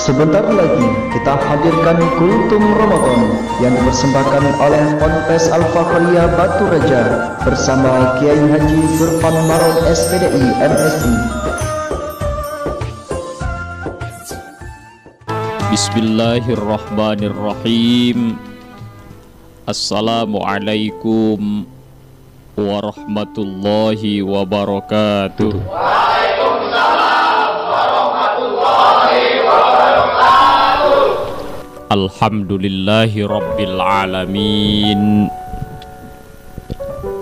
Sebentar lagi kita hadirkan Kultum Ramadan yang dipersembahkan oleh Ponpes Al-Fakhriyah Batu Raja bersama Kiai Haji Firfan Maron SPDI MSI. Bismillahirrahmanirrahim. Assalamualaikum warahmatullahi wabarakatuh. Alhamdulillahi rabbil alamin.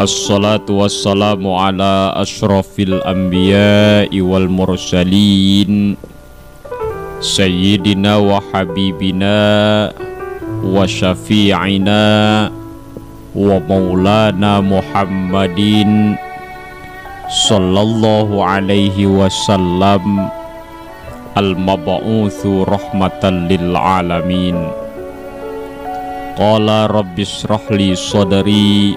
Assalatu wassalamu ala ashrafil anbiya'i wal mursalin Sayyidina wa habibina wa syafi'ina wa maulana Muhammadin sallallahu alaihi wasallam al-mab'utsu rahmatan lil alamin. Qala rabbis shrahli sadri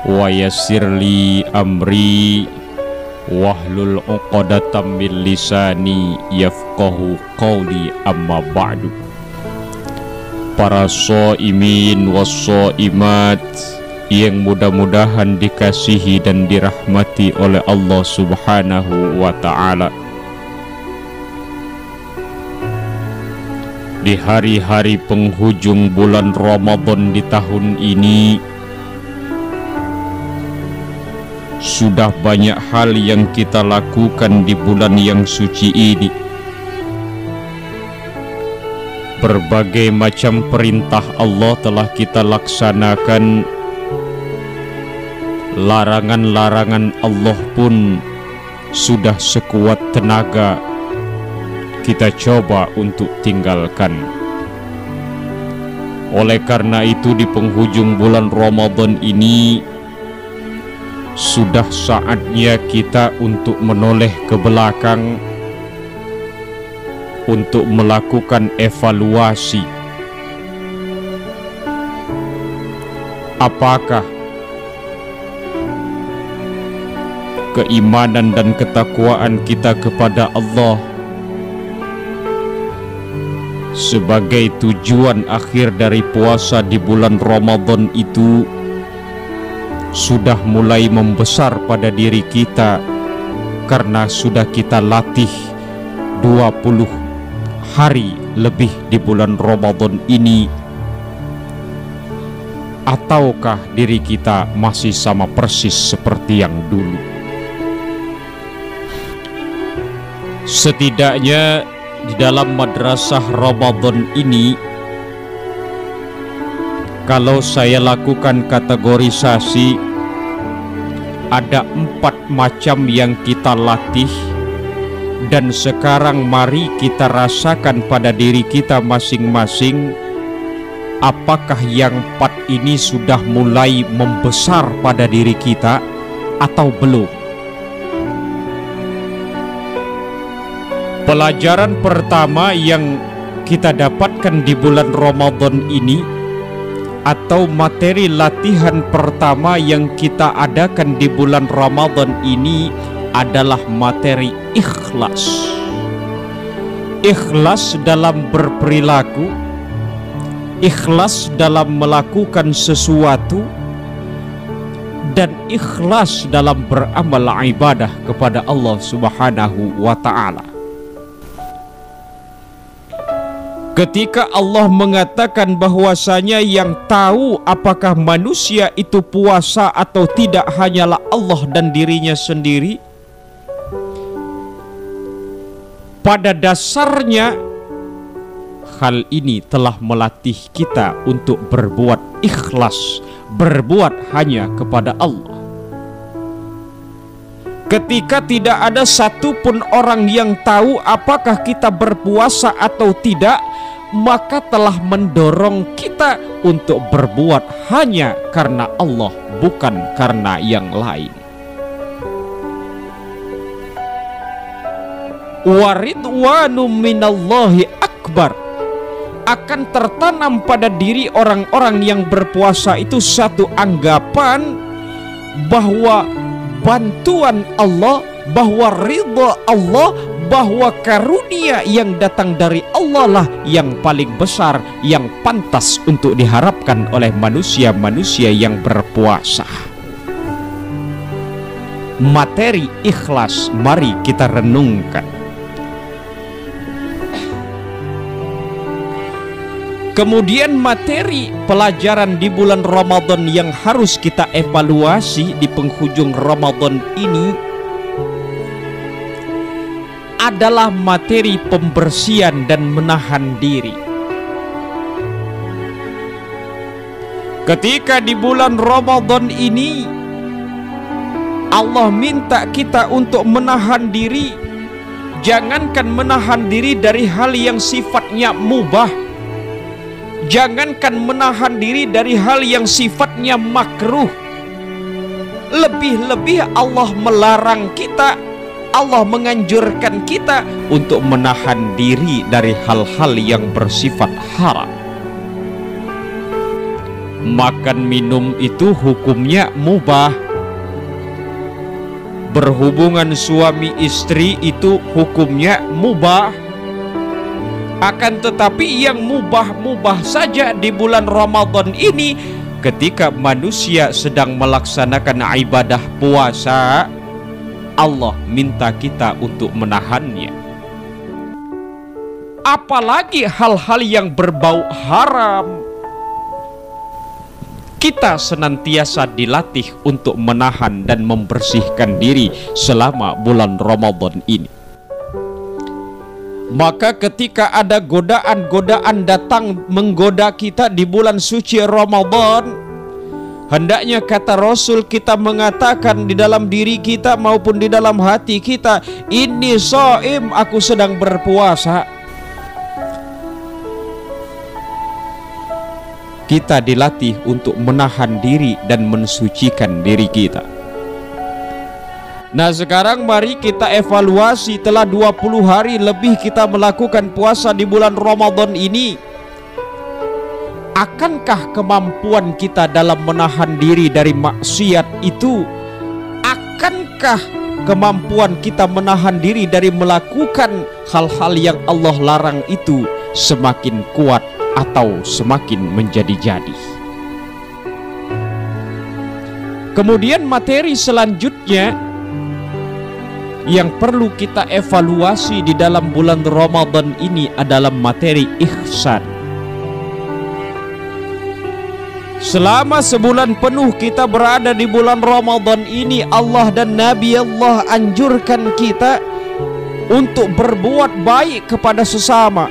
wa yassirli amri wahlul 'uqdatam min lisani yafqahu qawli, amma ba'du. Para shaimin was shaimat yang mudah-mudahan dikasihi dan dirahmati oleh Allah Subhanahu wa ta'ala. Di hari-hari penghujung bulan Ramadan di tahun ini, sudah banyak hal yang kita lakukan di bulan yang suci ini. Berbagai macam perintah Allah telah kita laksanakan. Larangan-larangan Allah pun sudah sekuat tenaga kita coba untuk tinggalkan. Oleh karena itu, di penghujung bulan Ramadan ini sudah saatnya kita untuk menoleh ke belakang, untuk melakukan evaluasi. Apakah keimanan dan ketakwaan kita kepada Allah sebagai tujuan akhir dari puasa di bulan Ramadan itu sudah mulai membesar pada diri kita, karena sudah kita latih 20 hari lebih di bulan Ramadan ini? Ataukah diri kita masih sama persis seperti yang dulu? Setidaknya di dalam madrasah Ramadan ini, kalau saya lakukan kategorisasi, ada 4 macam yang kita latih. Dan sekarang mari kita rasakan pada diri kita masing-masing, apakah yang 4 ini sudah mulai membesar pada diri kita atau belum. Pelajaran pertama yang kita dapatkan di bulan Ramadan ini, atau materi latihan pertama yang kita adakan di bulan Ramadan ini, adalah materi ikhlas. Ikhlas dalam berperilaku, ikhlas dalam melakukan sesuatu, dan ikhlas dalam beramal ibadah kepada Allah Subhanahu wa ta'ala. Ketika Allah mengatakan bahwasanya yang tahu apakah manusia itu puasa atau tidak hanyalah Allah dan dirinya sendiri, pada dasarnya hal ini telah melatih kita untuk berbuat ikhlas, berbuat hanya kepada Allah. Ketika tidak ada satupun orang yang tahu apakah kita berpuasa atau tidak, maka telah mendorong kita untuk berbuat hanya karena Allah, bukan karena yang lain. Waridwanu minallahi akbar. Akan tertanam pada diri orang-orang yang berpuasa itu satu anggapan bahwa bantuan Allah, bahwa ridha Allah, bahwa karunia yang datang dari Allah lah yang paling besar, yang pantas untuk diharapkan oleh manusia-manusia yang berpuasa. Materi ikhlas, mari kita renungkan. Kemudian materi pelajaran di bulan Ramadan yang harus kita evaluasi di penghujung Ramadan ini adalah materi pembersihan dan menahan diri. Ketika di bulan Ramadan ini Allah minta kita untuk menahan diri. Jangankan menahan diri dari hal yang sifatnya mubah, jangankan menahan diri dari hal yang sifatnya makruh. Lebih-lebih Allah melarang kita, Allah menganjurkan kita untuk menahan diri dari hal-hal yang bersifat haram. Makan minum itu hukumnya mubah. Berhubungan suami istri itu hukumnya mubah. Akan tetapi yang mubah-mubah saja di bulan Ramadan ini, ketika manusia sedang melaksanakan ibadah puasa, Allah minta kita untuk menahannya. Apalagi hal-hal yang berbau haram, kita senantiasa dilatih untuk menahan dan membersihkan diri selama bulan Ramadan ini. Maka ketika ada godaan-godaan datang menggoda kita di bulan suci Ramadan, hendaknya kata Rasul kita mengatakan di dalam diri kita maupun di dalam hati kita, "Inni shaim, aku sedang berpuasa." Kita dilatih untuk menahan diri dan mensucikan diri kita. Nah, sekarang mari kita evaluasi, telah 20 hari lebih kita melakukan puasa di bulan Ramadan ini. Akankah kemampuan kita dalam menahan diri dari maksiat itu? Akankah kemampuan kita menahan diri dari melakukan hal-hal yang Allah larang itu semakin kuat atau semakin menjadi-jadi? Kemudian materi selanjutnya yang perlu kita evaluasi di dalam bulan Ramadan ini adalah materi ihsan. Selama sebulan penuh kita berada di bulan Ramadan ini, Allah dan Nabi Allah anjurkan kita untuk berbuat baik kepada sesama.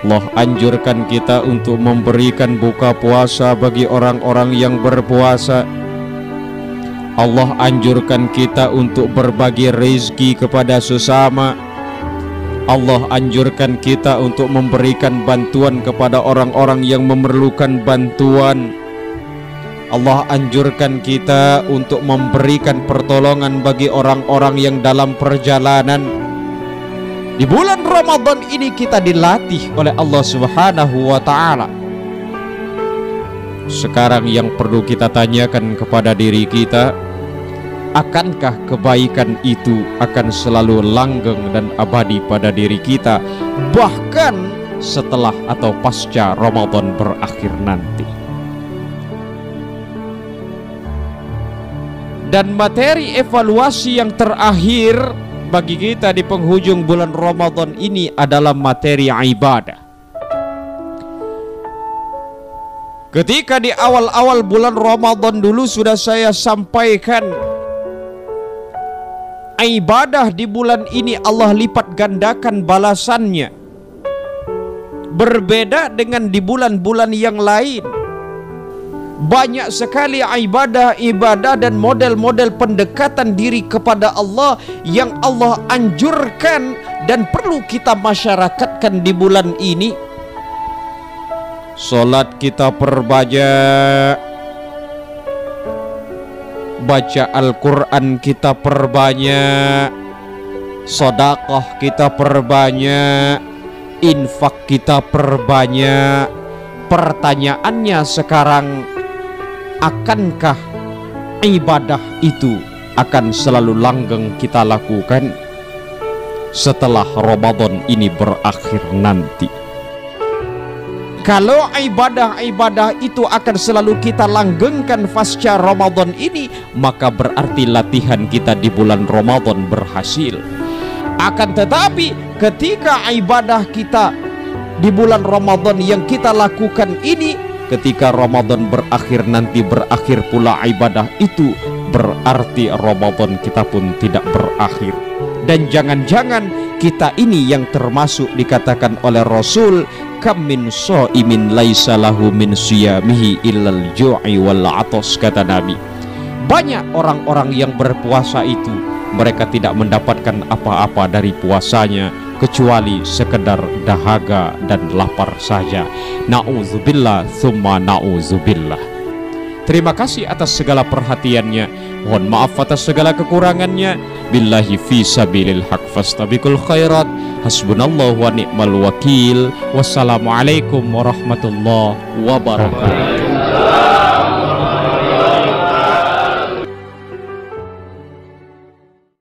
Allah anjurkan kita untuk memberikan buka puasa bagi orang-orang yang berpuasa. Allah anjurkan kita untuk berbagi rezeki kepada sesama. Allah anjurkan kita untuk memberikan bantuan kepada orang-orang yang memerlukan bantuan. Allah anjurkan kita untuk memberikan pertolongan bagi orang-orang yang dalam perjalanan. Di bulan Ramadan ini kita dilatih oleh Allah Subhanahu wa ta'ala. Sekarang yang perlu kita tanyakan kepada diri kita, akankah kebaikan itu akan selalu langgeng dan abadi pada diri kita, bahkan setelah atau pasca Ramadan berakhir nanti? Dan materi evaluasi yang terakhir bagi kita di penghujung bulan Ramadan ini adalah materi ibadah. Ketika di awal-awal bulan Ramadan dulu sudah saya sampaikan, ibadah di bulan ini Allah lipat gandakan balasannya, berbeda dengan di bulan-bulan yang lain. Banyak sekali ibadah dan model-model pendekatan diri kepada Allah yang Allah anjurkan dan perlu kita masyarakatkan di bulan ini. Salat kita perbanyak, baca Al-Quran kita perbanyak, sedekah kita perbanyak, infak kita perbanyak. Pertanyaannya sekarang, akankah ibadah itu akan selalu langgeng kita lakukan setelah Ramadan ini berakhir nanti. Kalau ibadah-ibadah itu akan selalu kita langgengkan pasca Ramadan ini, maka berarti latihan kita di bulan Ramadan berhasil. Akan tetapi ketika ibadah kita di bulan Ramadan yang kita lakukan ini, ketika Ramadan berakhir nanti berakhir pula ibadah itu, berarti Ramadan kita pun tidak berakhir. Dan jangan-jangan kita ini yang termasuk dikatakan oleh Rasul, kam min shaimin laisa lahu min siyamihi illal ju'i wal 'atas, kata Nabi. Banyak orang-orang yang berpuasa itu mereka tidak mendapatkan apa-apa dari puasanya kecuali sekedar dahaga dan lapar saja. Na'udzubillah tsumma na'udzubillah. Terima kasih atas segala perhatiannya. Mohon maaf atas segala kekurangannya. Billahi fi sabilil haq fastabiqul khairat. Hasbunallahu wa ni'mal wakil. Wassalamualaikum warahmatullahi wabarakatuh.